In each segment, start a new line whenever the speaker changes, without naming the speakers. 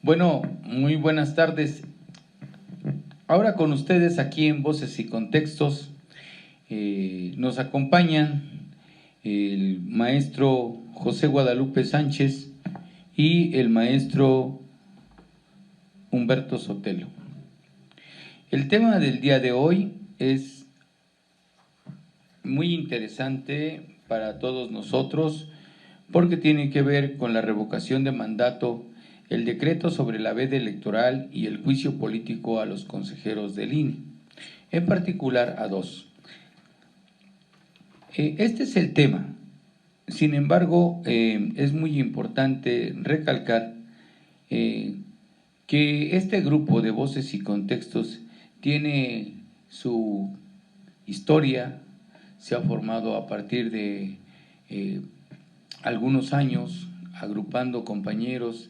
Bueno, muy buenas tardes. Ahora con ustedes aquí en Voces y Contextos nos acompañan el maestro José Guadalupe Sánchez y el maestro Humberto Sotelo. El tema del día de hoy es muy interesante para todos nosotros porque tiene que ver con la revocación de mandato, el decreto sobre la veda electoral y el juicio político a los consejeros del INE, en particular a dos. Este es el tema. Sin embargo, es muy importante recalcar que este grupo de Voces y Contextos tiene su historia, se ha formado a partir de algunos años, agrupando compañeros,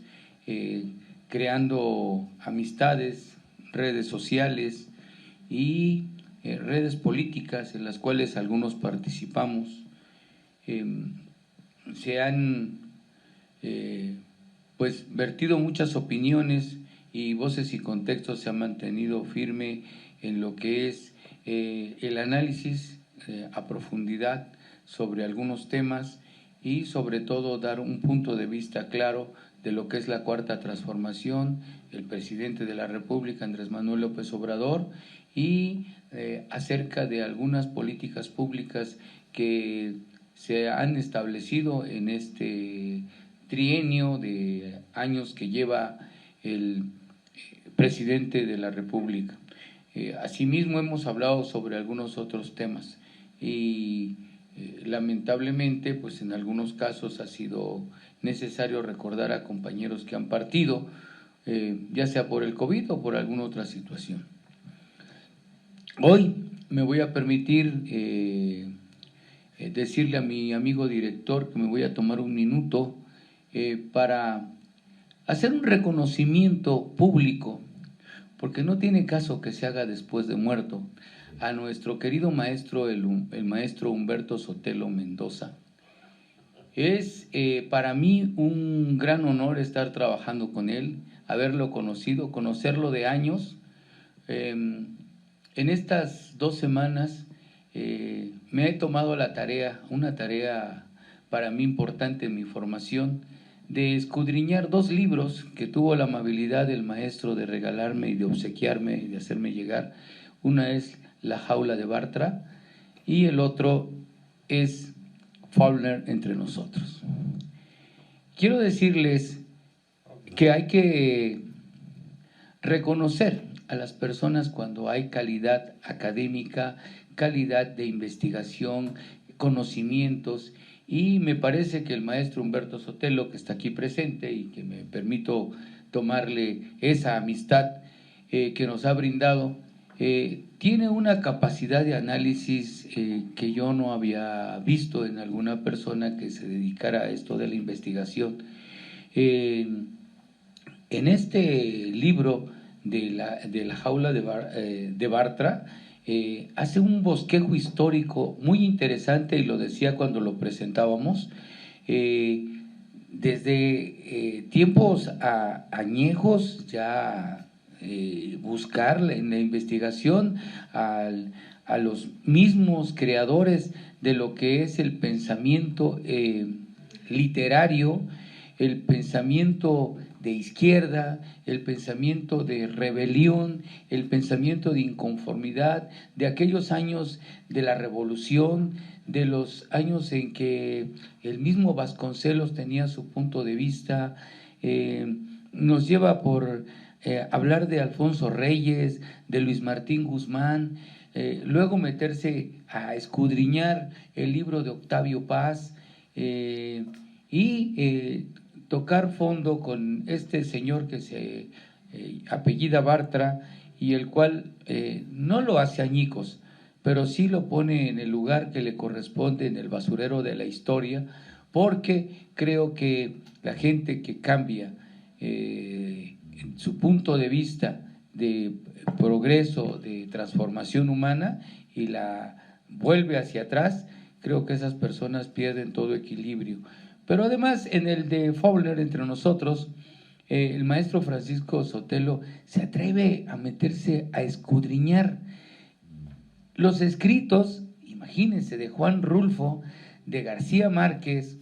creando amistades, redes sociales y redes políticas en las cuales algunos participamos. Se han pues vertido muchas opiniones y Voces y Contextos se ha mantenido firme en lo que es el análisis a profundidad sobre algunos temas y sobre todo dar un punto de vista claro de lo que es la Cuarta Transformación, el presidente de la República, Andrés Manuel López Obrador, y acerca de algunas políticas públicas que se han establecido en este trienio de años que lleva el presidente de la República. Asimismo hemos hablado sobre algunos otros temas y lamentablemente pues en algunos casos ha sido necesario recordar a compañeros que han partido, ya sea por el COVID o por alguna otra situación. Hoy me voy a permitir decirle a mi amigo director que me voy a tomar un minuto para hacer un reconocimiento público, porque no tiene caso que se haga después de muerto, a nuestro querido maestro, el maestro Humberto Sotelo Mendoza. Es para mí un gran honor estar trabajando con él, haberlo conocido, conocerlo de años. En estas 2 semanas me he tomado la tarea, una tarea para mí importante en mi formación, de escudriñar 2 libros que tuvo la amabilidad del maestro de regalarme y de obsequiarme y de hacerme llegar. Una es La jaula de Bartra y el otro es Faulkner entre nosotros. Quiero decirles que hay que reconocer a las personas cuando hay calidad académica, calidad de investigación, conocimientos, y me parece que el maestro Humberto Sotelo, que está aquí presente y que me permito tomarle esa amistad que nos ha brindado, tiene una capacidad de análisis que yo no había visto en alguna persona que se dedicara a esto de la investigación. En este libro de la jaula de Bartra, hace un bosquejo histórico muy interesante y lo decía cuando lo presentábamos, desde tiempos añejos ya buscar en la investigación a los mismos creadores de lo que es el pensamiento literario, el pensamiento de izquierda, el pensamiento de rebelión, el pensamiento de inconformidad, de aquellos años de la revolución, de los años en que el mismo Vasconcelos tenía su punto de vista. Nos lleva por hablar de Alfonso Reyes, de Luis Martín Guzmán, luego meterse a escudriñar el libro de Octavio Paz y tocar fondo con este señor que se apellida Bartra y el cual no lo hace añicos, pero sí lo pone en el lugar que le corresponde en el basurero de la historia, porque creo que la gente que cambia su punto de vista de progreso, de transformación humana y la vuelve hacia atrás, creo que esas personas pierden todo equilibrio. Pero además en el de Faulkner entre nosotros el maestro Francisco Sotelo se atreve a meterse a escudriñar los escritos, imagínense, de Juan Rulfo, de García Márquez,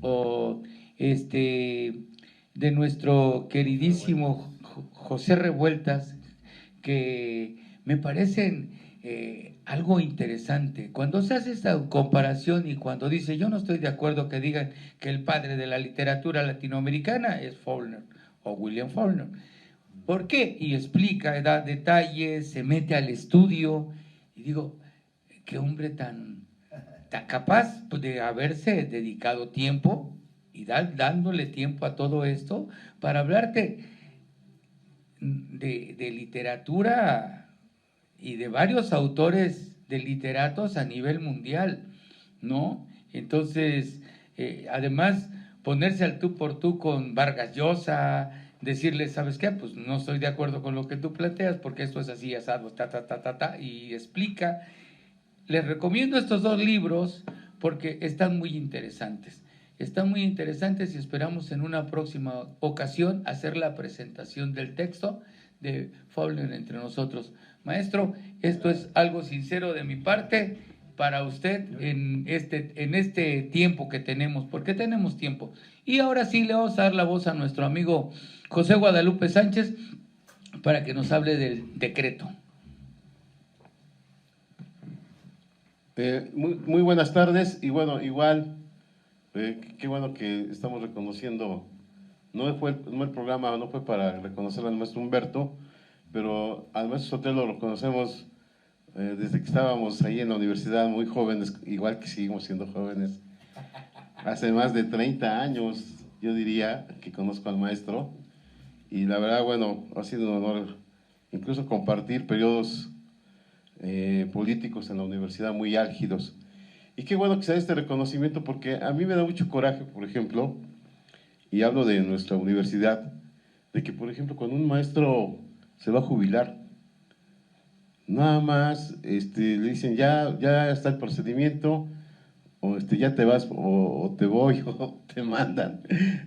o de nuestro queridísimo José Revueltas, que me parecen algo interesante. Cuando se hace esta comparación y cuando dice, yo no estoy de acuerdo que digan que el padre de la literatura latinoamericana es Faulkner o William Faulkner. ¿Por qué? Y explica, da detalles, se mete al estudio, y digo, qué hombre tan capaz de haberse dedicado tiempo y dándole tiempo a todo esto para hablarte de literatura y de varios autores de literatos a nivel mundial, ¿no? Entonces, además, ponerse al tú por tú con Vargas Llosa, decirle, ¿sabes qué? Pues no estoy de acuerdo con lo que tú planteas porque esto es así, asado, y explica. Les recomiendo estos dos libros porque están muy interesantes. Están muy interesantes y esperamos en una próxima ocasión hacer la presentación del texto de Faulkner entre nosotros. Maestro, esto es algo sincero de mi parte para usted en este tiempo que tenemos, porque tenemos tiempo. Y ahora sí le vamos a dar la voz a nuestro amigo José Guadalupe Sánchez para que nos hable del decreto.
Muy buenas tardes y bueno, igual, qué bueno que estamos reconociendo, no el programa no fue para reconocer al maestro Humberto, pero al maestro Sotelo lo conocemos desde que estábamos ahí en la universidad muy jóvenes, igual que seguimos siendo jóvenes, hace más de 30 años, yo diría, que conozco al maestro, y la verdad, bueno, ha sido un honor incluso compartir periodos políticos en la universidad muy álgidos. Y qué bueno que se dé este reconocimiento porque a mí me da mucho coraje, por ejemplo, y hablo de nuestra universidad, de que, por ejemplo, cuando un maestro se va a jubilar, nada más le dicen ya está el procedimiento, o ya te vas, o te voy, o te mandan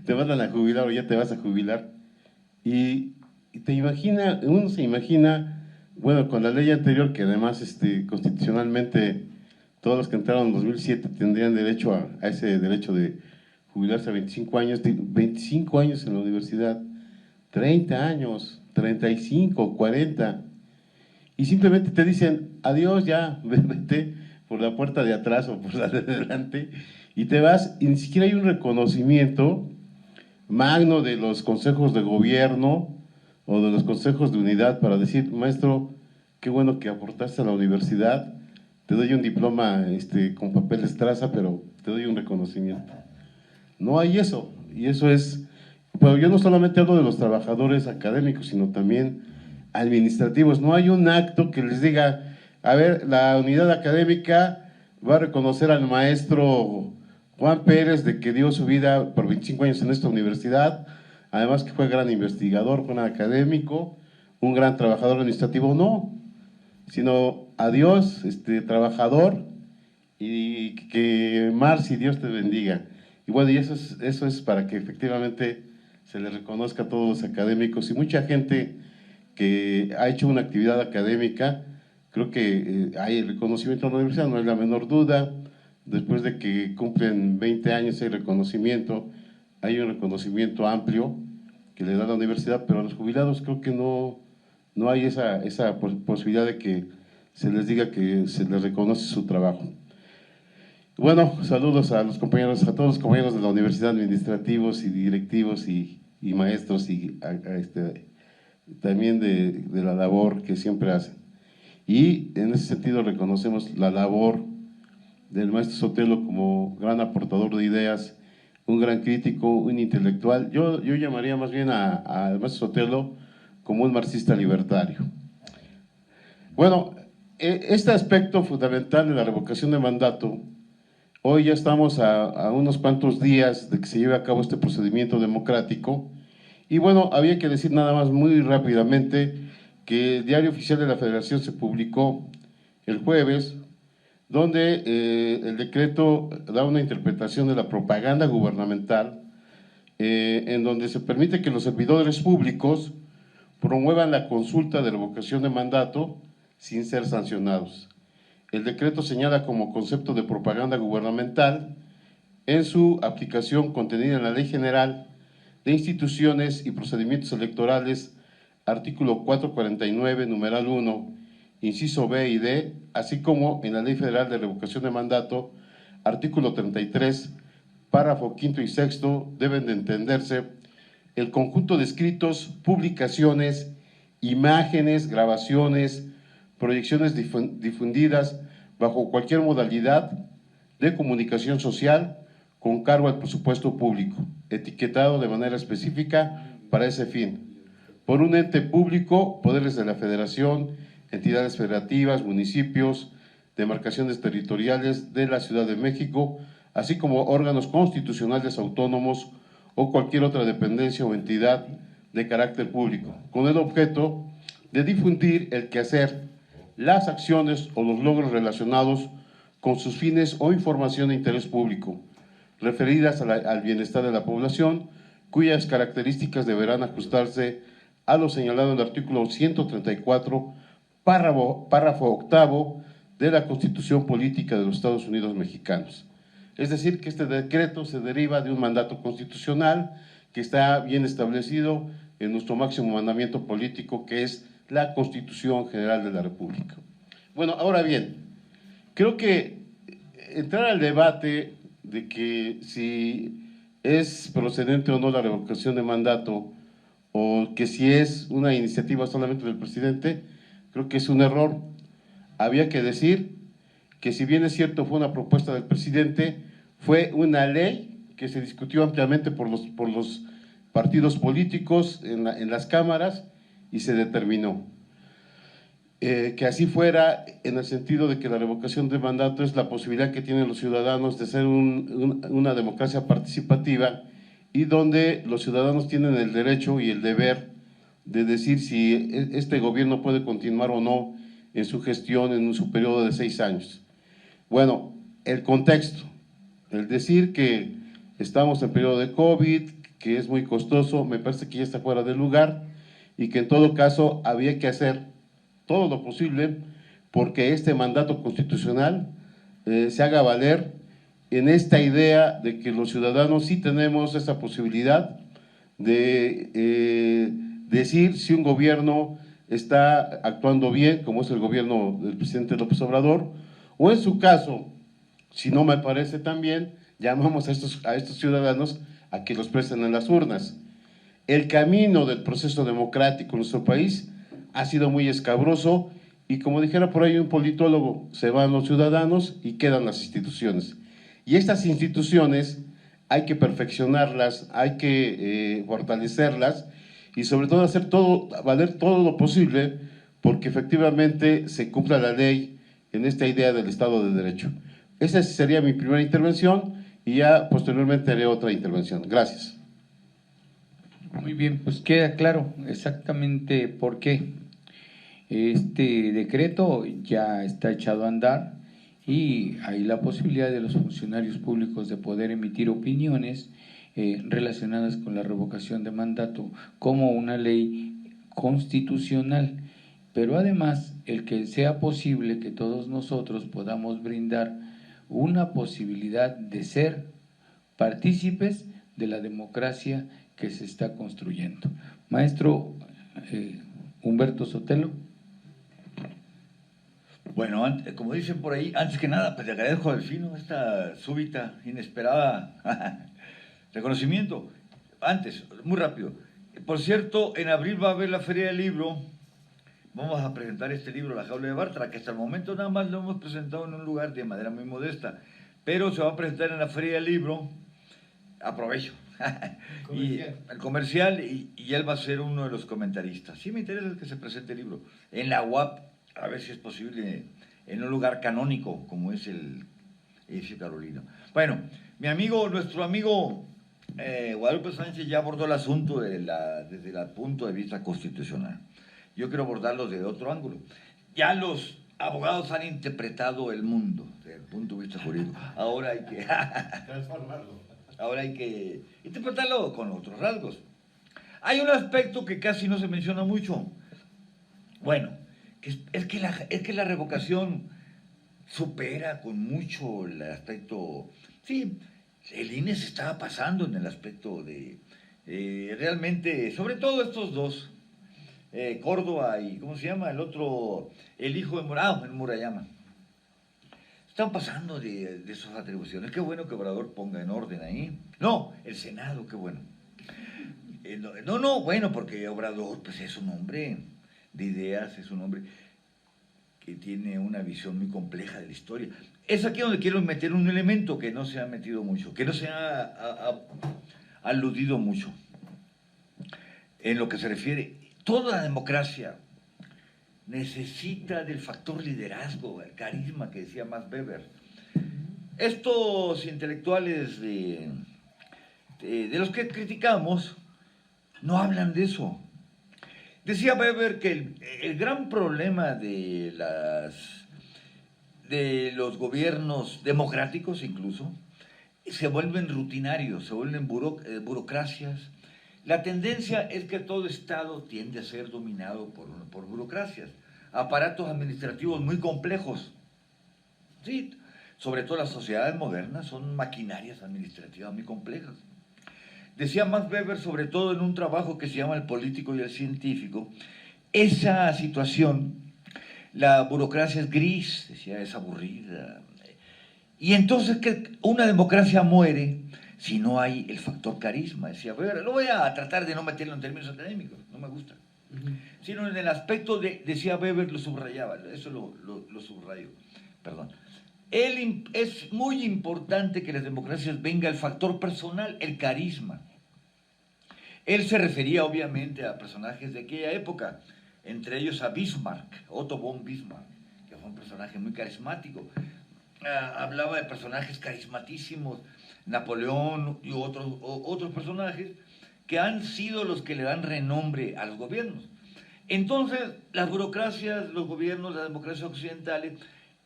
a jubilar, o ya te vas a jubilar. Y uno se imagina, bueno, con la ley anterior, que además constitucionalmente todos los que entraron en 2007 tendrían derecho a ese derecho de jubilarse a 25 años, 25 años en la universidad, 30 años, 35, 40, y simplemente te dicen, adiós, ya, vete por la puerta de atrás o por la de delante, y te vas, y ni siquiera hay un reconocimiento magno de los consejos de gobierno o de los consejos de unidad para decir, maestro, qué bueno que aportaste a la universidad, te doy un diploma con papeles traza, pero te doy un reconocimiento. No hay eso, y eso es, pero yo no solamente hablo de los trabajadores académicos, sino también administrativos. No hay un acto que les diga, a ver, la unidad académica va a reconocer al maestro Juan Pérez de que dio su vida por 25 años en esta universidad, además que fue gran investigador, fue un académico, un gran trabajador administrativo, no, sino adiós, trabajador, y que Marci, Dios te bendiga. Y bueno, y eso es para que efectivamente se les reconozca a todos los académicos y mucha gente que ha hecho una actividad académica. Creo que hay el reconocimiento a la universidad, no hay la menor duda. Después de que cumplen 20 años hay reconocimiento, hay un reconocimiento amplio que le da la universidad, pero a los jubilados creo que no hay esa posibilidad de que se les diga que se les reconoce su trabajo. Bueno, saludos a todos los compañeros de la universidad, administrativos y directivos y maestros y también de la labor que siempre hacen. Y en ese sentido reconocemos la labor del maestro Sotelo como gran aportador de ideas, un gran crítico, un intelectual. Yo llamaría más bien al maestro Sotelo como un marxista libertario. Bueno, este aspecto fundamental de la revocación de mandato, hoy ya estamos a unos cuantos días de que se lleve a cabo este procedimiento democrático. Y bueno, había que decir nada más muy rápidamente que el Diario Oficial de la Federación se publicó el jueves, donde el decreto da una interpretación de la propaganda gubernamental en donde se permite que los servidores públicos promuevan la consulta de revocación de mandato sin ser sancionados. El decreto señala como concepto de propaganda gubernamental en su aplicación contenida en la Ley General de Instituciones y Procedimientos Electorales, artículo 449, numeral 1, inciso B y D, así como en la Ley Federal de Revocación de Mandato, artículo 33, párrafo quinto y sexto, deben de entenderse el conjunto de escritos, publicaciones, imágenes, grabaciones, proyecciones difundidas bajo cualquier modalidad de comunicación social con cargo al presupuesto público, etiquetado de manera específica para ese fin, por un ente público, poderes de la Federación, entidades federativas, municipios, demarcaciones territoriales de la Ciudad de México, así como órganos constitucionales autónomos o cualquier otra dependencia o entidad de carácter público, con el objeto de difundir el quehacer, las acciones o los logros relacionados con sus fines o información de interés público, referidas al bienestar de la población, cuyas características deberán ajustarse a lo señalado en el artículo 134, párrafo octavo de la Constitución Política de los Estados Unidos Mexicanos. Es decir, que este decreto se deriva de un mandato constitucional que está bien establecido en nuestro máximo mandamiento político, que es la Constitución General de la República. Bueno, ahora bien, creo que entrar al debate de que si es procedente o no la revocación de mandato o que si es una iniciativa solamente del presidente, creo que es un error. Había que decir que si bien es cierto fue una propuesta del presidente, fue una ley que se discutió ampliamente por los partidos políticos en las cámaras y se determinó. Que así fuera, en el sentido de que la revocación de mandato es la posibilidad que tienen los ciudadanos de ser una democracia participativa y donde los ciudadanos tienen el derecho y el deber de decir si este gobierno puede continuar o no en su gestión en su periodo de 6 años. Bueno, el contexto, el decir que estamos en periodo de COVID, que es muy costoso, me parece que ya está fuera de lugar y que en todo caso había que hacer todo lo posible porque este mandato constitucional se haga valer en esta idea de que los ciudadanos sí tenemos esa posibilidad de decir si un gobierno está actuando bien, como es el gobierno del presidente López Obrador, o en su caso, si no me parece tan bien, llamamos a estos ciudadanos a que los presten en las urnas. El camino del proceso democrático en nuestro país ha sido muy escabroso y, como dijera por ahí un politólogo, se van los ciudadanos y quedan las instituciones. Y estas instituciones hay que perfeccionarlas, hay que fortalecerlas y sobre todo hacer todo, valer todo lo posible porque efectivamente se cumpla la ley en esta idea del Estado de Derecho. Esa sería mi primera intervención y ya posteriormente haré otra intervención. Gracias.
Muy bien, pues queda claro exactamente por qué. Este decreto ya está echado a andar y hay la posibilidad de los funcionarios públicos de poder emitir opiniones relacionadas con la revocación de mandato como una ley constitucional, pero además el que sea posible que todos nosotros podamos brindar una posibilidad de ser partícipes de la democracia que se está construyendo. Maestro Humberto Sotelo.
Bueno, como dicen por ahí, antes que nada, pues le agradezco a Delfino esta súbita, inesperada reconocimiento. Antes, muy rápido. Por cierto, en abril va a haber la Feria del Libro. Vamos a presentar este libro, La Jaula de Bartra, que hasta el momento nada más lo hemos presentado en un lugar de manera muy modesta, pero se va a presentar en la Feria del Libro. Aprovecho. Y el comercial y él va a ser uno de los comentaristas. Sí me interesa que se presente el libro en la UAP, a ver si es posible en un lugar canónico como es el edificio Carolina. Bueno, nuestro amigo Guadalupe Sánchez ya abordó el asunto desde el punto de vista constitucional. Yo quiero abordarlo desde otro ángulo. Ya los abogados han interpretado el mundo desde el punto de vista jurídico. Ahora hay que
transformarlo.
Ahora hay que interpretarlo con otros rasgos. Hay un aspecto que casi no se menciona mucho. Bueno, es que la revocación supera con mucho el aspecto. Sí, el INE se estaba pasando en el aspecto de realmente, sobre todo estos dos, Córdoba y, ¿cómo se llama? El otro, el hijo de Murayama. Están pasando de sus atribuciones. Qué bueno que Obrador ponga en orden ahí. No, el Senado, qué bueno. Bueno, porque Obrador pues es un hombre de ideas, es un hombre que tiene una visión muy compleja de la historia. Es aquí donde quiero meter un elemento que no se ha metido mucho, que no se ha aludido mucho. En lo que se refiere, toda la democracia necesita del factor liderazgo, el carisma que decía Max Weber. Estos intelectuales de los que criticamos no hablan de eso. Decía Weber que el gran problema de los gobiernos democráticos incluso se vuelven rutinarios, se vuelven burocracias. La tendencia es que todo Estado tiende a ser dominado por burocracias, aparatos administrativos muy complejos. Sí, sobre todo las sociedades modernas son maquinarias administrativas muy complejas. Decía Max Weber, sobre todo en un trabajo que se llama El político y el científico, esa situación, la burocracia es gris, decía, es aburrida. Y entonces que una democracia muere si no hay el factor carisma, decía Weber. Lo voy a tratar de no meterlo en términos académicos, no me gusta. Sino en el aspecto de, decía Weber, lo subrayaba, eso lo subrayo, perdón. Es muy importante que las democracias venga el factor personal, el carisma. Él se refería obviamente a personajes de aquella época, entre ellos a Bismarck, Otto von Bismarck, que fue un personaje muy carismático. Hablaba de personajes carismatísimos, Napoleón y otros personajes que han sido los que le dan renombre a los gobiernos. Entonces, las burocracias, los gobiernos, las democracias occidentales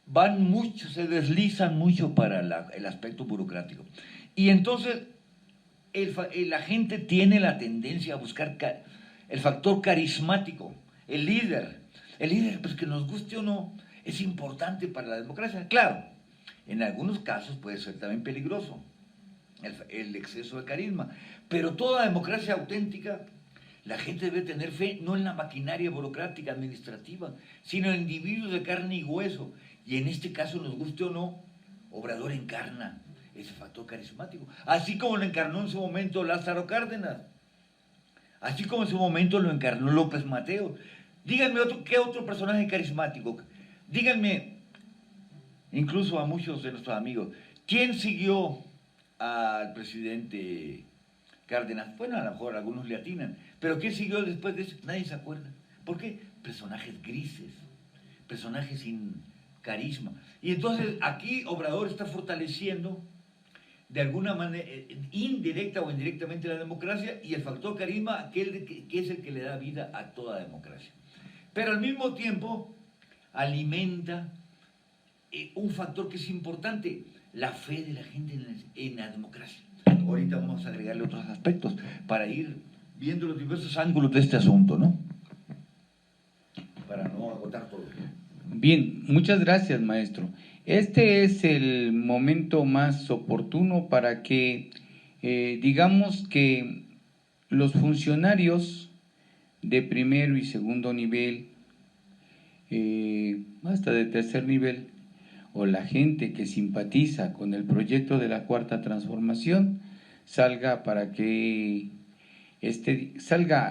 van mucho, se deslizan mucho para el aspecto burocrático. Y entonces la gente tiene la tendencia a buscar el factor carismático, el líder. El líder, pues que nos guste o no, es importante para la democracia. Claro, en algunos casos puede ser también peligroso el exceso de carisma, pero toda democracia auténtica, la gente debe tener fe no en la maquinaria burocrática administrativa, sino en individuos de carne y hueso. Y en este caso, nos guste o no, Obrador encarna ese factor carismático, así como lo encarnó en su momento Lázaro Cárdenas, así como en su momento lo encarnó López Mateos. Díganme ¿qué otro personaje carismático? Díganme, incluso a muchos de nuestros amigos, ¿quién siguió al presidente Cárdenas? Bueno, a lo mejor algunos le atinan, pero ¿quién siguió después de eso? Nadie se acuerda. ¿Por qué? Personajes grises, personajes sin carisma. Y entonces aquí Obrador está fortaleciendo de alguna manera, indirecta o indirectamente, la democracia, y el factor carisma, aquel que es el que le da vida a toda democracia. Pero al mismo tiempo alimenta un factor que es importante, la fe de la gente en la democracia. Ahorita vamos a agregarle otros aspectos para ir viendo los diversos ángulos de este asunto, ¿no? Para no agotar todo.
Bien, muchas gracias, maestro. Este es el momento más oportuno para que, digamos que los funcionarios de primero y segundo nivel, hasta de tercer nivel, o la gente que simpatiza con el proyecto de la Cuarta Transformación, salga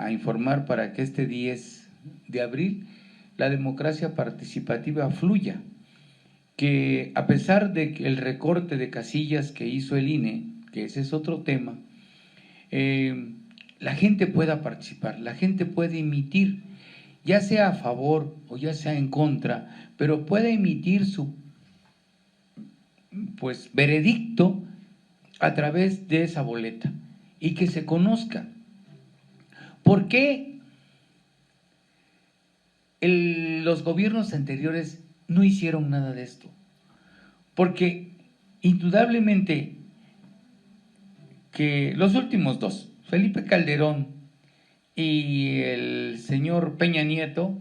a informar para que este 10 de abril la democracia participativa fluya, que a pesar de que el recorte de casillas que hizo el INE, que ese es otro tema, la gente pueda participar, la gente puede emitir, ya sea a favor o ya sea en contra, pero puede emitir su veredicto a través de esa boleta y que se conozca. ¿Por qué los gobiernos anteriores no hicieron nada de esto? Porque indudablemente que los últimos dos, Felipe Calderón y el señor Peña Nieto,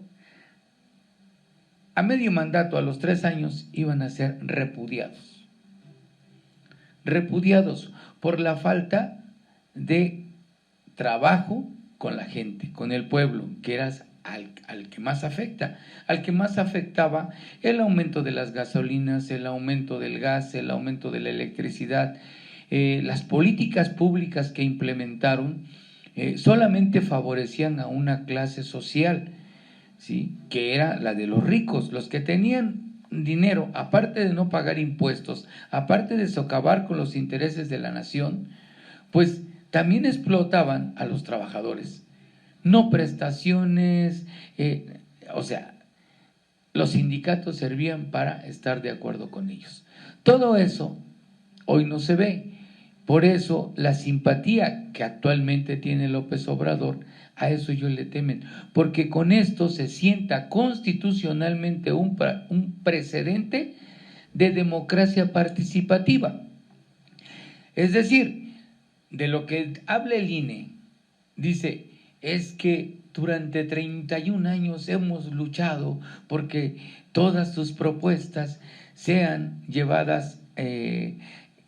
a medio mandato, a los 3 años, iban a ser repudiados. Repudiados por la falta de trabajo con la gente, con el pueblo, que era al que más afecta. Al que más afectaba el aumento de las gasolinas, el aumento del gas, el aumento de la electricidad. Las políticas públicas que implementaron solamente favorecían a una clase social, ¿sí?, que era la de los ricos, los que tenían dinero, aparte de no pagar impuestos, aparte de socavar con los intereses de la nación, pues también explotaban a los trabajadores. No prestaciones, o sea, los sindicatos servían para estar de acuerdo con ellos. Todo eso hoy no se ve. Por eso la simpatía que actualmente tiene López Obrador, a eso ellos le temen, porque con esto se sienta constitucionalmente un precedente de democracia participativa. Es decir, de lo que habla el INE, dice, es que durante 31 años hemos luchado porque todas sus propuestas sean llevadas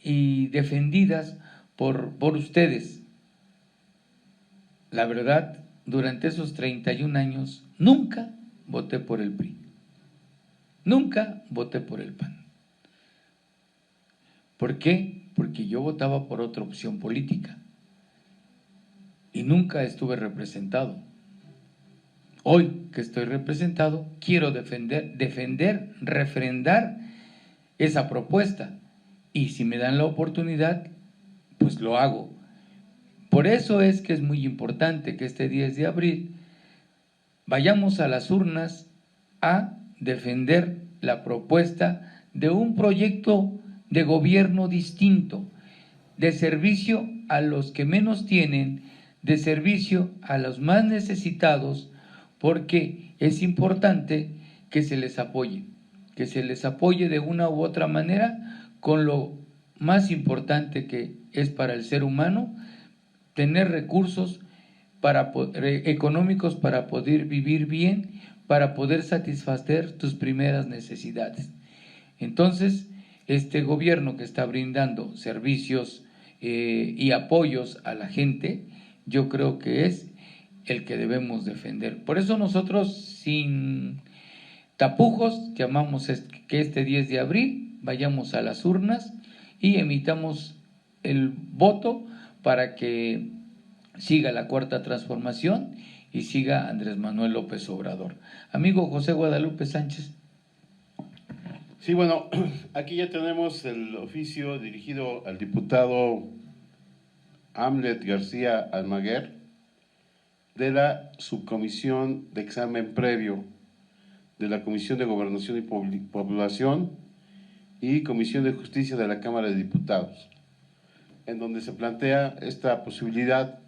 y defendidas por ustedes. La verdad, durante esos 31 años nunca voté por el PRI, nunca voté por el PAN. ¿Por qué? Porque yo votaba por otra opción política y nunca estuve representado. Hoy que estoy representado, quiero defender, refrendar esa propuesta. Y si me dan la oportunidad, pues lo hago. Por eso es que es muy importante que este 10 de abril vayamos a las urnas a defender la propuesta de un proyecto de gobierno distinto, de servicio a los que menos tienen, de servicio a los más necesitados, porque es importante que se les apoye de una u otra manera con lo más importante que es para el ser humano, tener recursos económicos para poder vivir bien, para poder satisfacer tus primeras necesidades. Entonces, este gobierno que está brindando servicios y apoyos a la gente, yo creo que es el que debemos defender. Por eso nosotros, sin tapujos, llamamos que este 10 de abril vayamos a las urnas y emitamos el voto para que siga la Cuarta Transformación y siga Andrés Manuel López Obrador. Amigo José Guadalupe Sánchez.
Sí, bueno, aquí ya tenemos el oficio dirigido al diputado Hamlet García Almaguer de la Subcomisión de Examen Previo de la Comisión de Gobernación y Población y Comisión de Justicia de la Cámara de Diputados, en donde se plantea esta posibilidad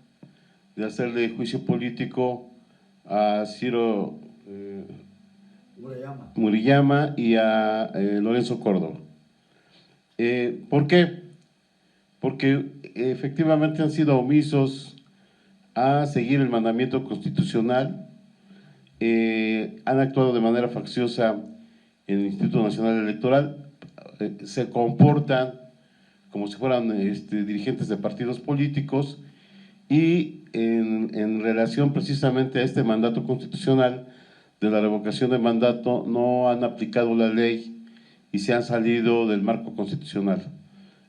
de hacerle juicio político a Ciro Murayama y a Lorenzo Córdoba. ¿Por qué? Porque efectivamente han sido omisos a seguir el mandamiento constitucional, han actuado de manera facciosa en el Instituto Nacional Electoral, se comportan como si fueran dirigentes de partidos políticos y en relación precisamente a este mandato constitucional de la revocación de mandato no han aplicado la ley y se han salido del marco constitucional.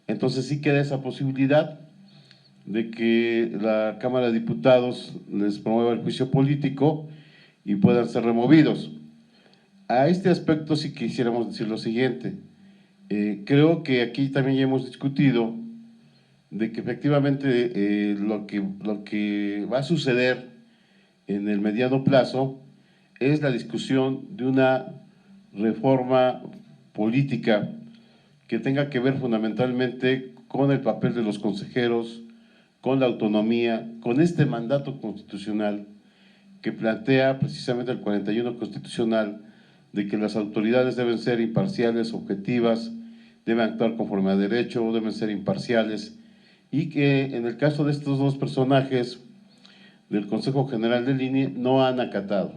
Entonces sí queda esa posibilidad de que la Cámara de Diputados les promueva el juicio político y puedan ser removidos. A este aspecto sí quisiéramos decir lo siguiente. Creo que aquí también ya hemos discutido de que efectivamente lo que va a suceder en el mediano plazo es la discusión de una reforma política que tenga que ver fundamentalmente con el papel de los consejeros, con la autonomía, con este mandato constitucional que plantea precisamente el 41 constitucional de que las autoridades deben ser imparciales, objetivas, deben actuar conforme a derecho, deben ser imparciales y que en el caso de estos dos personajes del Consejo General del INE no han acatado.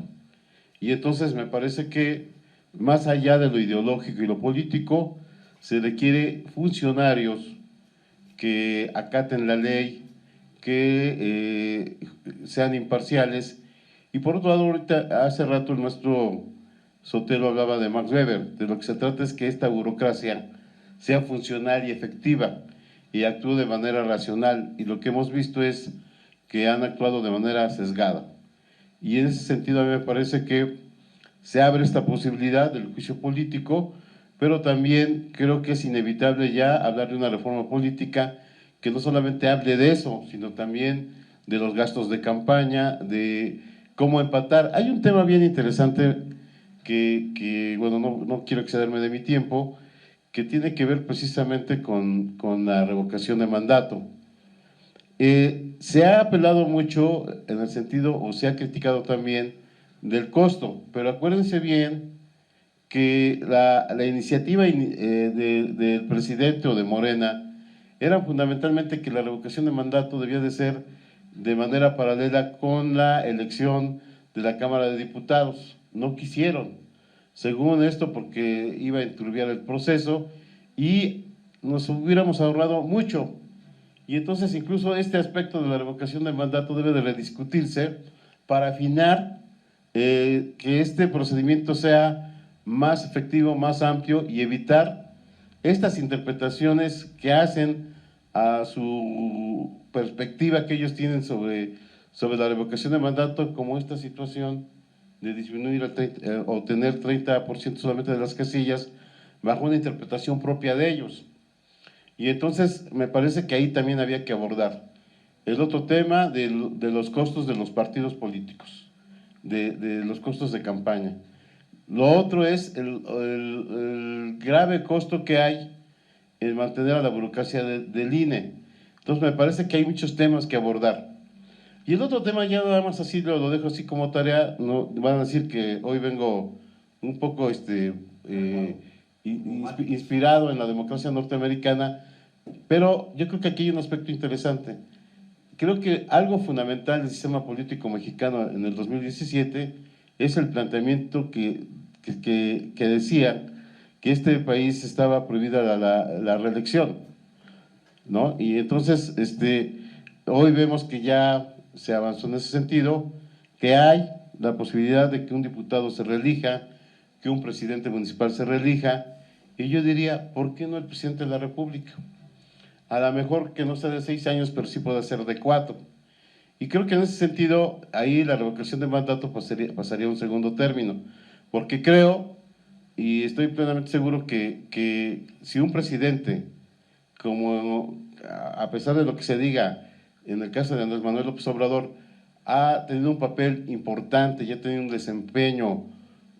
Y entonces me parece que más allá de lo ideológico y lo político, se requiere funcionarios que acaten la ley, que sean imparciales. Y por otro lado, ahorita, hace rato el maestro Sotelo hablaba de Max Weber. De lo que se trata es que esta burocracia sea funcional y efectiva y actúe de manera racional. Y lo que hemos visto es que han actuado de manera sesgada. Y en ese sentido a mí me parece que se abre esta posibilidad del juicio político, pero también creo que es inevitable ya hablar de una reforma política que no solamente hable de eso, sino también de los gastos de campaña, de cómo empatar. Hay un tema bien interesante que bueno, no quiero excederme de mi tiempo, que tiene que ver precisamente con la revocación de mandato. Se ha apelado mucho en el sentido, o se ha criticado también, del costo, pero acuérdense bien que la iniciativa del presidente o de Morena era fundamentalmente que la revocación de mandato debía de ser de manera paralela con la elección de la Cámara de Diputados. No quisieron, según esto, porque iba a enturbiar el proceso y nos hubiéramos ahorrado mucho. Y entonces incluso este aspecto de la revocación del mandato debe de rediscutirse para afinar que este procedimiento sea más efectivo, más amplio y evitar estas interpretaciones que hacen a su perspectiva que ellos tienen sobre la revocación de mandato, como esta situación de disminuir o tener 30% solamente de las casillas bajo una interpretación propia de ellos. Y entonces me parece que ahí también había que abordar el otro tema de los costos de los partidos políticos, de los costos de campaña. Lo otro es el grave costo que hay en mantener a la burocracia del INE. Entonces me parece que hay muchos temas que abordar. Y el otro tema ya nada más así lo dejo así como tarea, no, van a decir que hoy vengo un poco inspirado en la democracia norteamericana, pero yo creo que aquí hay un aspecto interesante. Creo que algo fundamental del sistema político mexicano en el 2017 es el planteamiento que decía que este país estaba prohibida la reelección, ¿no? Y entonces hoy vemos que ya se avanzó en ese sentido, que hay la posibilidad de que un diputado se reelija, que un presidente municipal se reelija, y yo diría, ¿por qué no el presidente de la República? A lo mejor que no sea de 6 años, pero sí puede ser de 4. Y creo que en ese sentido, ahí la revocación de mandato pasaría a un segundo término, porque creo, y estoy plenamente seguro que si un presidente, como a pesar de lo que se diga en el caso de Andrés Manuel López Obrador, ha tenido un papel importante y ha tenido un desempeño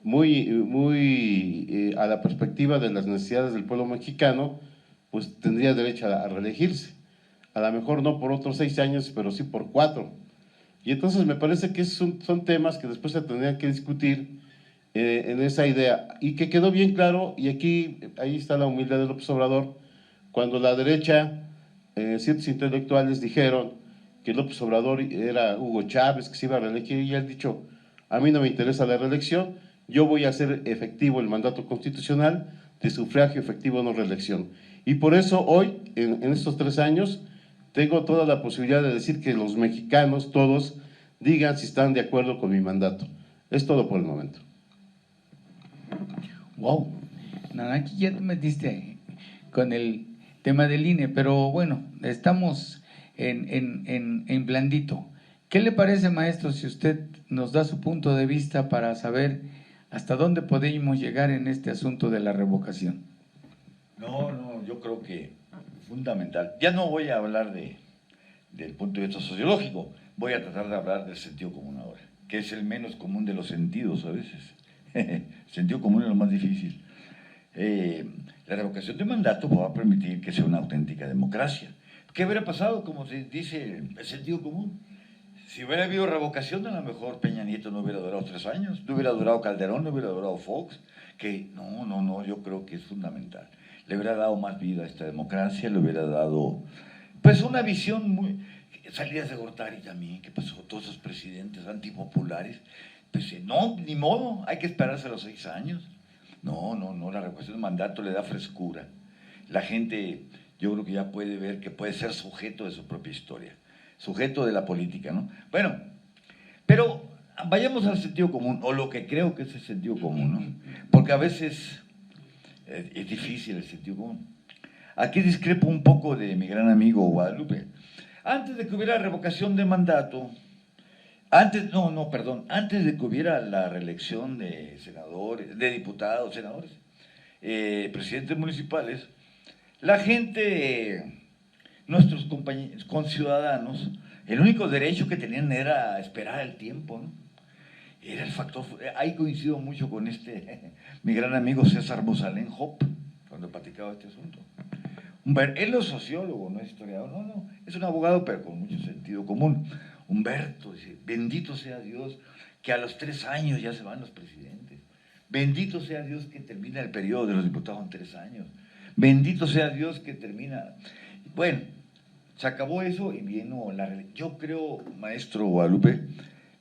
muy a la perspectiva de las necesidades del pueblo mexicano, pues tendría derecho a reelegirse. A lo mejor no por otros 6 años, pero sí por 4. Y entonces me parece que son temas que después se tendrían que discutir en esa idea. Y que quedó bien claro, y ahí está la humildad de López Obrador, cuando la derecha, ciertos intelectuales dijeron que López Obrador era Hugo Chávez, que se iba a reelegir, y él ha dicho, a mí no me interesa la reelección, yo voy a hacer efectivo el mandato constitucional de sufragio efectivo no reelección. Y por eso hoy, en estos 3 años, tengo toda la posibilidad de decir que los mexicanos, todos, digan si están de acuerdo con mi mandato. Es todo por el momento.
Wow, aquí ya te metiste con el tema del INE, pero bueno, estamos en blandito. ¿Qué le parece, maestro, si usted nos da su punto de vista para saber hasta dónde podemos llegar en este asunto de la revocación?
No, yo creo que fundamental. Ya no voy a hablar del punto de vista sociológico, voy a tratar de hablar del sentido común ahora, que es el menos común de los sentidos a veces. El sentido común es lo más difícil. La revocación de mandato va a permitir que sea una auténtica democracia. ¿Qué hubiera pasado, como se dice, el sentido común? Si hubiera habido revocación, a lo mejor Peña Nieto no hubiera durado 3 años, no hubiera durado Calderón, no hubiera durado Fox, que no, yo creo que es fundamental. Le hubiera dado más vida a esta democracia, le hubiera dado pues una visión muy... Salidas de Gortari también, ¿qué pasó? Todos esos presidentes antipopulares, pues no, ni modo, hay que esperarse a los 6 años. No, la revocación de mandato le da frescura. La gente, yo creo que ya puede ver que puede ser sujeto de su propia historia, sujeto de la política, ¿no? Bueno, pero vayamos al sentido común, o lo que creo que es el sentido común, ¿no? Porque a veces es difícil el sentido común. Aquí discrepo un poco de mi gran amigo Guadalupe. Antes de que hubiera revocación de mandato, antes de que hubiera la reelección de senadores, de diputados, senadores, presidentes municipales, la gente, nuestros compañeros, conciudadanos, el único derecho que tenían era esperar el tiempo, ¿no? Era el factor, ahí coincido mucho con mi gran amigo César Mosalén Hop, cuando platicaba este asunto. Él es sociólogo, no es historiador, no, es un abogado, pero con mucho sentido común. Humberto dice, bendito sea Dios que a los 3 años ya se van los presidentes. Bendito sea Dios que termina el periodo de los diputados en 3 años. Bendito sea Dios que termina... Bueno, se acabó eso y vino la... Yo creo, maestro Guadalupe,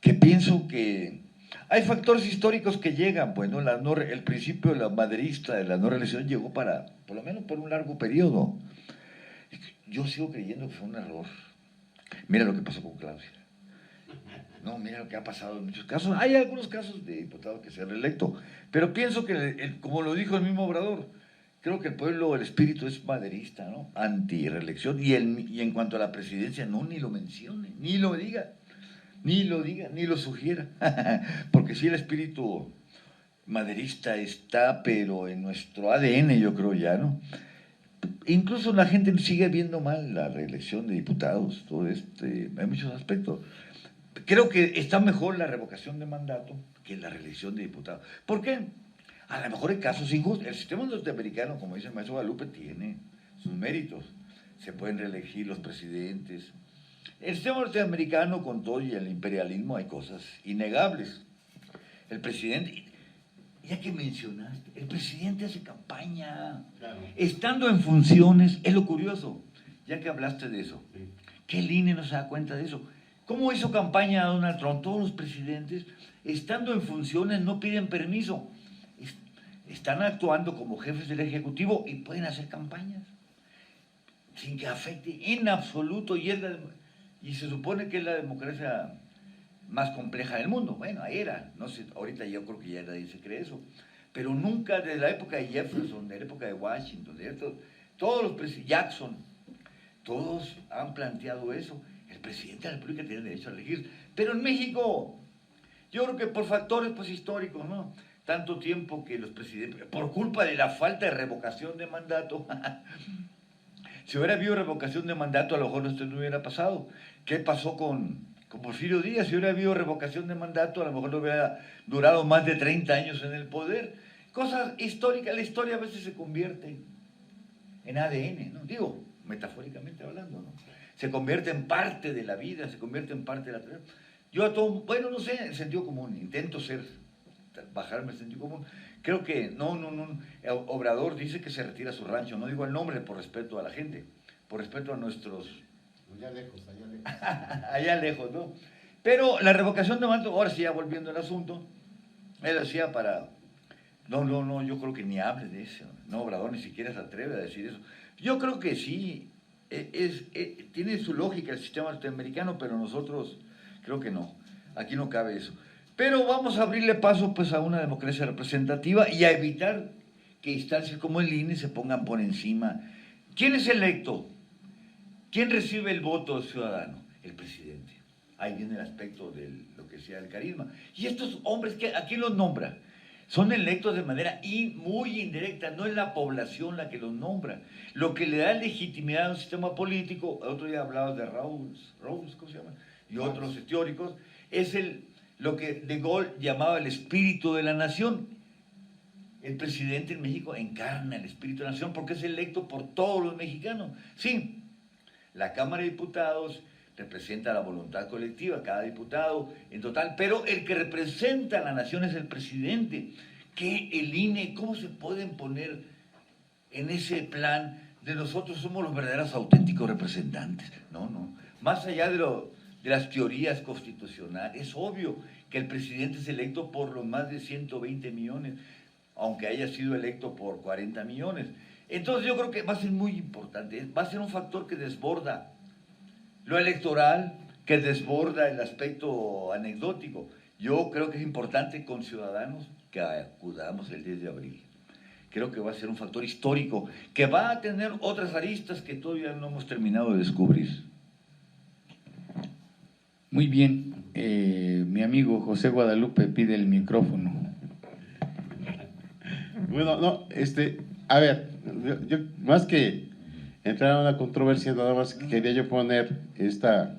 que pienso que hay factores históricos que llegan, bueno, el principio de la maderista de la no reelección llegó para, por lo menos por un largo periodo. Yo sigo creyendo que fue un error. Mira lo que pasó con Claudia. No, mira lo que ha pasado en muchos casos. Hay algunos casos de diputados que se han reelecto, pero pienso que, como lo dijo el mismo Obrador, creo que el pueblo, el espíritu es maderista, ¿no? Anti-reelección, y en cuanto a la presidencia, no, ni lo mencione, ni lo diga, ni lo sugiera, porque sí el espíritu maderista está, pero en nuestro ADN, yo creo ya, ¿no? Incluso la gente sigue viendo mal la reelección de diputados, todo hay muchos aspectos. Creo que está mejor la revocación de mandato que la reelección de diputados. ¿Por qué? A lo mejor hay casos injustos. El sistema norteamericano, como dice el maestro Guadalupe, tiene sus méritos. Se pueden reelegir los presidentes. El sistema norteamericano, con todo y el imperialismo, hay cosas innegables. El presidente, ya que mencionaste, el presidente hace campaña, claro, estando en funciones. Es lo curioso, ya que hablaste de eso. ¿Qué el INE no se da cuenta de eso? ¿Cómo hizo campaña Donald Trump? Todos los presidentes, estando en funciones, no piden permiso. Están actuando como jefes del Ejecutivo y pueden hacer campañas sin que afecte en absoluto. Y se supone que es la democracia más compleja del mundo. Bueno, era, no sé, ahorita yo creo que ya nadie se cree eso. Pero nunca, desde la época de Jefferson, de la época de Washington, todos los presidentes, Jackson, todos han planteado eso. El presidente de la República tiene derecho a elegir. Pero en México, yo creo que por factores pues históricos, ¿no? Tanto tiempo que los presidentes, por culpa de la falta de revocación de mandato, si hubiera habido revocación de mandato, a lo mejor esto no hubiera pasado. ¿Qué pasó con Porfirio Díaz? Si hubiera habido revocación de mandato, a lo mejor no hubiera durado más de 30 años en el poder. Cosas históricas, la historia a veces se convierte en ADN, ¿no? Digo, metafóricamente hablando, ¿no? Se convierte en parte de la vida, se convierte en parte de la... Yo a todo, bueno, no sé, el sentido común, intento bajarme el sentido común. Creo que, no, Obrador dice que se retira a su rancho, no digo el nombre por respeto a la gente, por respeto a nuestros...
Allá lejos.
allá lejos, ¿no? Pero la revocación de mandato, ahora sí, ya volviendo al asunto, él decía para... No, yo creo que ni hable de eso, no, Obrador ni siquiera se atreve a decir eso. Yo creo que sí, tiene su lógica el sistema norteamericano, pero nosotros creo que no, aquí no cabe eso. Pero vamos a abrirle paso pues a una democracia representativa y a evitar que instancias como el INE se pongan por encima. ¿Quién es electo? ¿Quién recibe el voto ciudadano? El presidente. Ahí viene el aspecto de lo que sea el carisma. Y estos hombres, ¿a quién los nombra? Son electos de manera muy indirecta, no es la población la que los nombra. Lo que le da legitimidad a un sistema político, otro día hablaba de Rawls, ¿cómo se llama? Y otros teóricos, es lo que De Gaulle llamaba el espíritu de la nación. El presidente en México encarna el espíritu de la nación porque es electo por todos los mexicanos. Sí, la Cámara de Diputados representa la voluntad colectiva, cada diputado en total, pero el que representa a la nación es el presidente. Que el INE, ¿cómo se pueden poner en ese plan de nosotros somos los verdaderos auténticos representantes. No. Más allá de las teorías constitucionales, es obvio que el presidente es electo por los más de 120 millones, aunque haya sido electo por 40 millones. Entonces yo creo que va a ser muy importante, va a ser un factor que desborda lo electoral, que desborda el aspecto anecdótico. Yo creo que es importante con ciudadanos que acudamos el 10 de abril. Creo que va a ser un factor histórico que va a tener otras aristas que todavía no hemos terminado de descubrir.
Muy bien, mi amigo José Guadalupe pide el micrófono.
Bueno, no, a ver, yo más que entrar a una controversia, nada más quería yo poner esta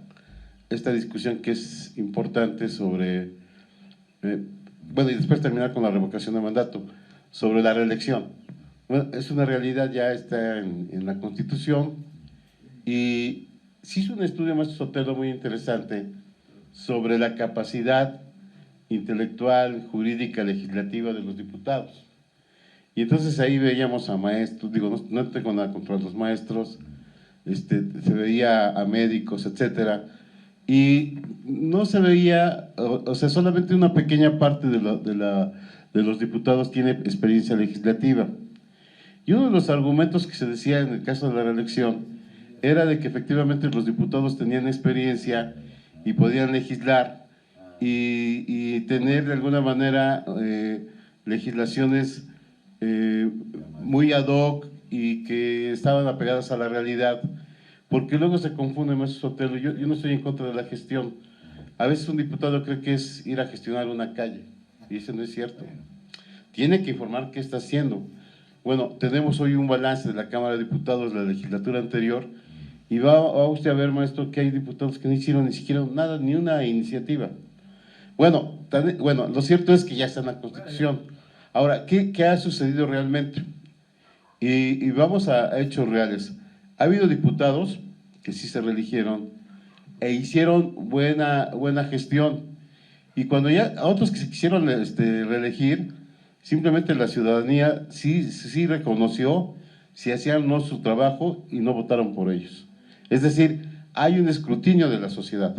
discusión que es importante sobre, bueno, y después terminar con la revocación de mandato, sobre la reelección. Bueno, es una realidad, ya está en la Constitución, y se hizo un estudio, maestro Sotelo, muy interesante sobre la capacidad intelectual, jurídica, legislativa de los diputados. Y entonces ahí veíamos a maestros, digo, no tengo nada contra los maestros, se veía a médicos, etcétera, y no se veía, o sea, solamente una pequeña parte de los diputados tiene experiencia legislativa. Y uno de los argumentos que se decía en el caso de la reelección era de que efectivamente los diputados tenían experiencia y podían legislar y tener de alguna manera legislaciones muy ad hoc y que estaban apegadas a la realidad, porque luego se confunde, maestro Sotelo. Yo no estoy en contra de la gestión. A veces un diputado cree que es ir a gestionar una calle, y eso no es cierto. Tiene que informar qué está haciendo. Bueno, tenemos hoy un balance de la Cámara de Diputados de la legislatura anterior, y va usted a ver, maestro, que hay diputados que no hicieron ni siquiera nada, ni una iniciativa. Bueno, lo cierto es que ya está en la Constitución. Ahora, ¿qué ha sucedido realmente? Y vamos a hechos reales. Ha habido diputados que sí se reeligieron e hicieron buena gestión, y cuando ya a otros que se quisieron reelegir, simplemente la ciudadanía sí reconoció si hacían o no su trabajo y no votaron por ellos. Es decir, hay un escrutinio de la sociedad.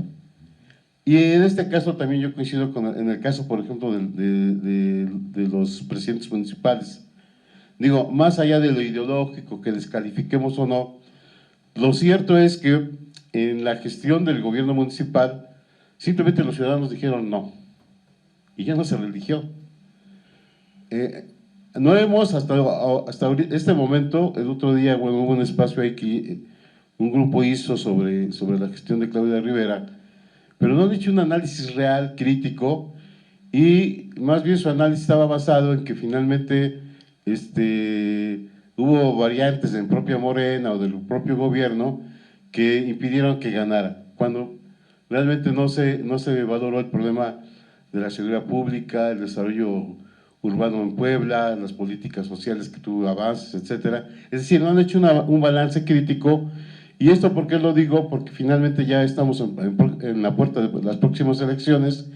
Y en este caso también yo coincido en el caso, por ejemplo, de los presidentes municipales. Digo, más allá de lo ideológico, que descalifiquemos o no, lo cierto es que en la gestión del gobierno municipal, simplemente los ciudadanos dijeron no, y ya no se reeligió. No hemos hasta este momento, el otro día, bueno, hubo un espacio ahí que un grupo hizo sobre la gestión de Claudia Rivera, pero no han hecho un análisis real, crítico, y más bien su análisis estaba basado en que finalmente hubo variantes en propia Morena o del propio gobierno que impidieron que ganara, cuando realmente no se valoró el problema de la seguridad pública, el desarrollo urbano en Puebla, las políticas sociales que tuvo avances, etcétera. Es decir, no han hecho un balance crítico. Y esto, ¿por qué lo digo? Porque finalmente ya estamos en la puerta de las próximas elecciones,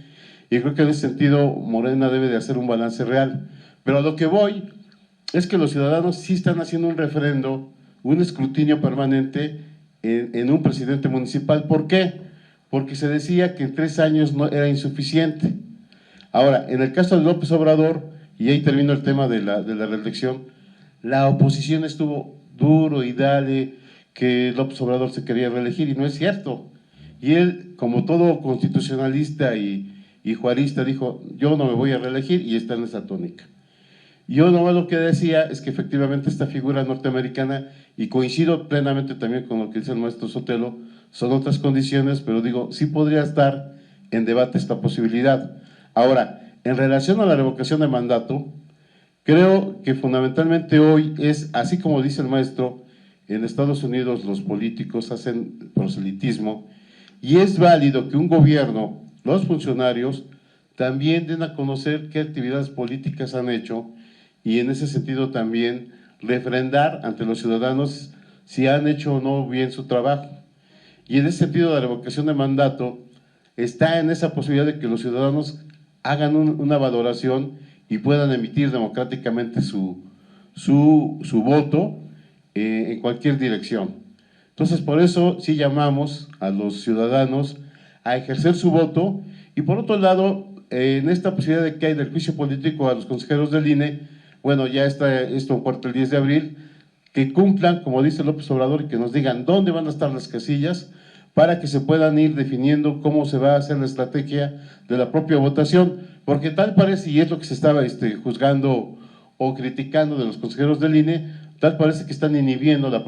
y creo que en ese sentido Morena debe de hacer un balance real. Pero a lo que voy es que los ciudadanos sí están haciendo un referendo, un escrutinio permanente en un presidente municipal. ¿Por qué? Porque se decía que en 3 años no era insuficiente. Ahora, en el caso de López Obrador, y ahí termino el tema de la reelección, la oposición estuvo duro y dale que López Obrador se quería reelegir, y no es cierto. Y él, como todo constitucionalista y juarista, dijo, yo no me voy a reelegir, y está en esa tónica. Yo nomás lo que decía es que efectivamente esta figura norteamericana, y coincido plenamente también con lo que dice el maestro Sotelo, son otras condiciones, pero digo, sí podría estar en debate esta posibilidad. Ahora, en relación a la revocación de mandato, creo que fundamentalmente hoy es, así como dice el maestro, en Estados Unidos los políticos hacen proselitismo, y es válido que un gobierno, los funcionarios, también den a conocer qué actividades políticas han hecho, y en ese sentido también refrendar ante los ciudadanos si han hecho o no bien su trabajo. Y en ese sentido la revocación de mandato está en esa posibilidad de que los ciudadanos hagan una valoración y puedan emitir democráticamente su voto, en cualquier dirección. Entonces, por eso sí llamamos a los ciudadanos a ejercer su voto, y por otro lado, en esta posibilidad de que hay del juicio político a los consejeros del INE, bueno, ya está esto en puerta el 10 de abril, que cumplan, como dice López Obrador, y que nos digan dónde van a estar las casillas, para que se puedan ir definiendo cómo se va a hacer la estrategia de la propia votación, porque tal parece, y es lo que se estaba juzgando o criticando de los consejeros del INE, tal parece que están inhibiendo la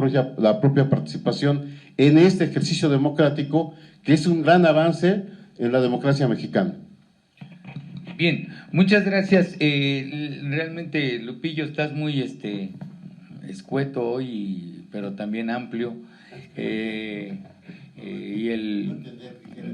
propia participación en este ejercicio democrático, que es un gran avance en la democracia mexicana.
Bien, muchas gracias. Realmente, Lupillo, estás muy escueto hoy, pero también amplio. Y él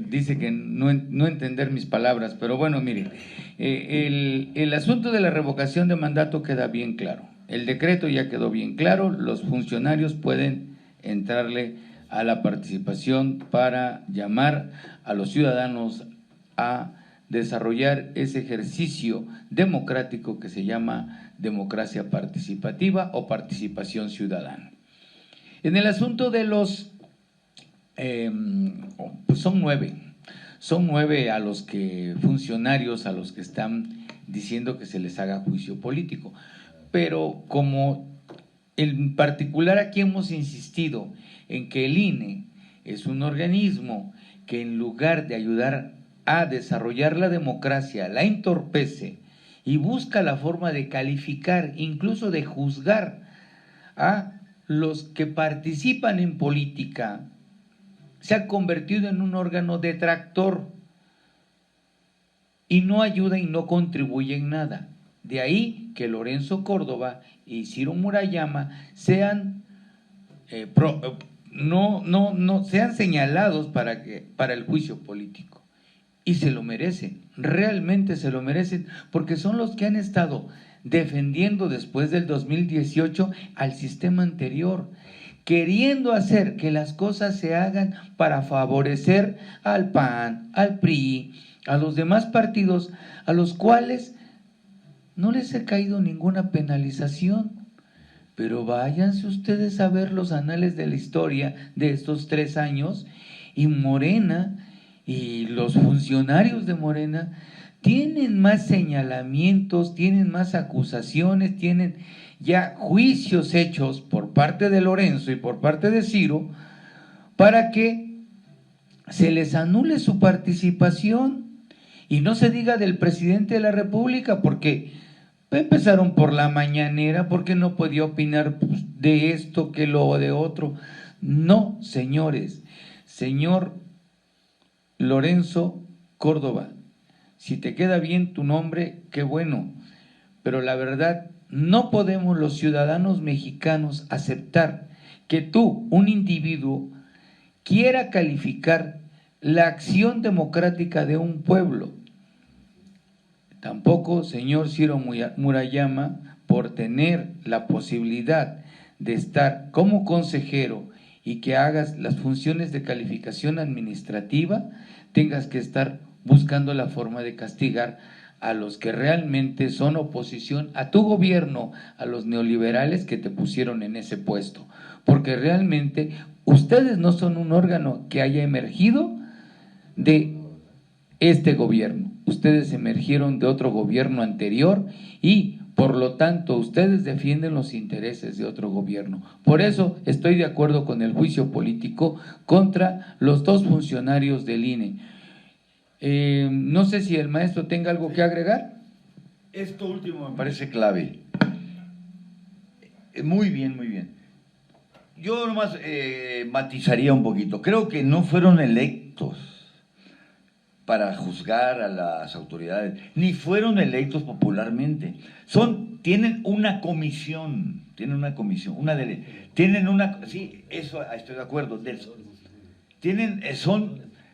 dice que no entender mis palabras, pero bueno, mire, el asunto de la revocación de mandato queda bien claro. El decreto ya quedó bien claro, los funcionarios pueden entrarle a la participación para llamar a los ciudadanos a desarrollar ese ejercicio democrático que se llama democracia participativa o participación ciudadana. En el asunto de los, pues son nueve a los que funcionarios a los que están diciendo que se les haga juicio político, pero como en particular aquí hemos insistido en que el INE es un organismo que en lugar de ayudar a desarrollar la democracia, la entorpece y busca la forma de calificar, incluso de juzgar a los que participan en política, se ha convertido en un órgano detractor y no ayuda y no contribuye en nada. De ahí que Lorenzo Córdoba y Ciro Murayama sean sean señalados para el juicio político. Y se lo merecen, realmente se lo merecen, porque son los que han estado defendiendo después del 2018 al sistema anterior, queriendo hacer que las cosas se hagan para favorecer al PAN, al PRI, a los demás partidos, a los cuales no les ha caído ninguna penalización. Pero váyanse ustedes a ver los anales de la historia de estos 3 años, y Morena y los funcionarios de Morena tienen más señalamientos, tienen más acusaciones, tienen ya juicios hechos por parte de Lorenzo y por parte de Ciro para que se les anule su participación. Y no se diga del presidente de la República, porque empezaron por la mañanera, porque no podía opinar de esto, que lo de otro. No, señores, señor Lorenzo Córdoba, si te queda bien tu nombre, qué bueno, pero la verdad, no podemos los ciudadanos mexicanos aceptar que tú, un individuo, quiera calificar la acción democrática de un pueblo. Tampoco, señor Ciro Murayama, por tener la posibilidad de estar como consejero y que hagas las funciones de calificación administrativa, tengas que estar buscando la forma de castigar a los que realmente son oposición a tu gobierno, a los neoliberales que te pusieron en ese puesto, porque realmente ustedes no son un órgano que haya emergido de este gobierno, ustedes emergieron de otro gobierno anterior y por lo tanto ustedes defienden los intereses de otro gobierno. Por eso estoy de acuerdo con el juicio político contra los 2 funcionarios del INE. No sé si el maestro tenga algo que agregar.
Esto último me parece clave. Muy bien, muy bien. Yo nomás matizaría un poquito. Creo que no fueron electos para juzgar a las autoridades, ni fueron electos popularmente. Tienen una comisión, sí, eso estoy de acuerdo.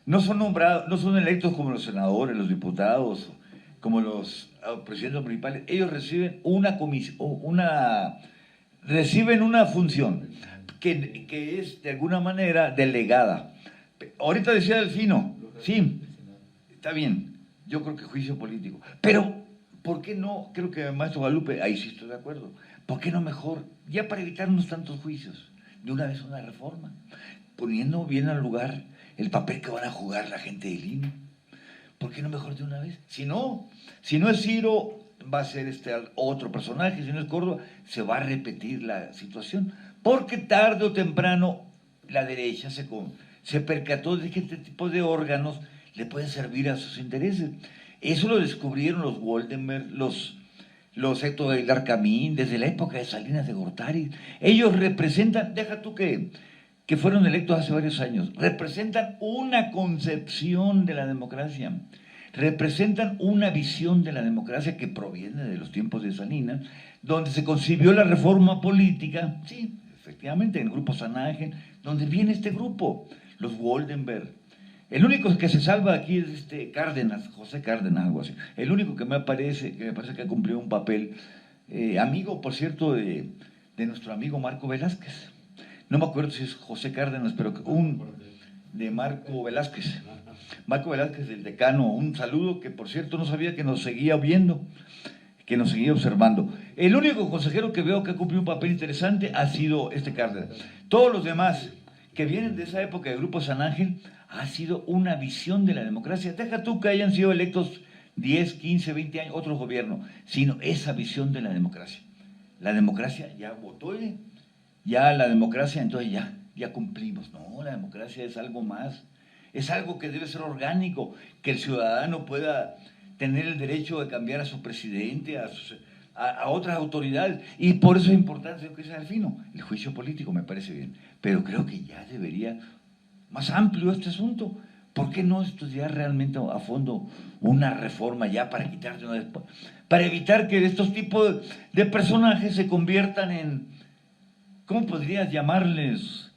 No son nombrados, no son electos como los senadores, los diputados, como los presidentes municipales. Ellos reciben reciben una función que es de alguna manera delegada. Ahorita decía Delfino, sí, está bien, yo creo que juicio político, pero ¿por qué no? Creo que maestro Guadalupe, ahí sí estoy de acuerdo. ¿Por qué no mejor? Ya para evitarnos tantos juicios, de una vez una reforma, poniendo bien al lugar el papel que van a jugar la gente del INE. ¿Por qué no mejor de una vez? Si no es Ciro, va a ser otro personaje, si no es Córdoba, se va a repetir la situación. Porque tarde o temprano la derecha se percató de que este tipo de órganos le pueden servir a sus intereses. Eso lo descubrieron los Goldenberg, los Héctor Aguilar Camín, desde la época de Salinas de Gortari. Ellos representan, deja tú que fueron electos hace varios años, representan una concepción de la democracia, representan una visión de la democracia que proviene de los tiempos de Salinas, donde se concibió la reforma política, sí, efectivamente, en el grupo San Ángel, donde viene este grupo, los Goldenberg. El único que se salva aquí es Cárdenas, José Cárdenas, algo así. El único que me parece que ha cumplido un papel, amigo, por cierto, de nuestro amigo Marco Velázquez. No me acuerdo si es José Cárdenas, pero de Marco Velázquez. Marco Velázquez, el decano, un saludo que, por cierto, no sabía que nos seguía viendo, que nos seguía observando. El único consejero que veo que ha cumplido un papel interesante ha sido Cárdenas. Todos los demás que vienen de esa época de Grupo San Ángel ha sido una visión de la democracia. Deja tú que hayan sido electos 10, 15, 20 años, otro gobierno, sino esa visión de la democracia. La democracia ya votó, ya la democracia, entonces ya cumplimos. No, la democracia es algo más, es algo que debe ser orgánico, que el ciudadano pueda tener el derecho de cambiar a su presidente, a otras autoridades, y por eso es importante lo que dice Delfino, el juicio político me parece bien, pero creo que ya debería más amplio este asunto. ¿Por qué no estudiar realmente a fondo una reforma ya para quitar de una vez, para evitar que estos tipos de personajes se conviertan en, ¿cómo podrías llamarles?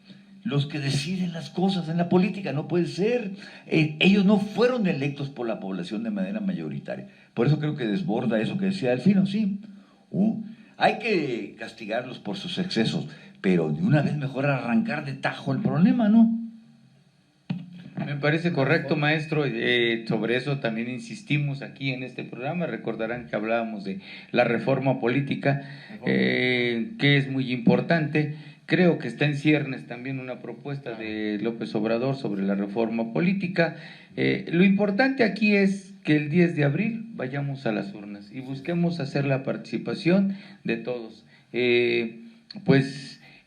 Los que deciden las cosas en la política. No puede ser. Ellos no fueron electos por la población de manera mayoritaria. Por eso creo que desborda eso que decía Delfino, sí. Hay que castigarlos por sus excesos, pero de una vez mejor arrancar de tajo el problema, ¿no?
Me parece correcto, maestro. Sobre eso también insistimos aquí en este programa. Recordarán que hablábamos de la reforma política, que es muy importante. Creo que está en ciernes también una propuesta de López Obrador sobre la reforma política. Lo importante aquí es que el 10 de abril vayamos a las urnas y busquemos hacer la participación de todos.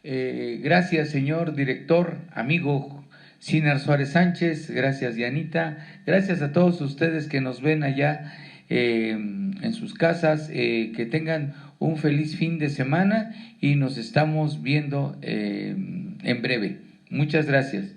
Gracias, señor director, amigo Sinar Suárez Sánchez, gracias Dianita, gracias a todos ustedes que nos ven allá en sus casas, que tengan un feliz fin de semana y nos estamos viendo en breve. Muchas gracias.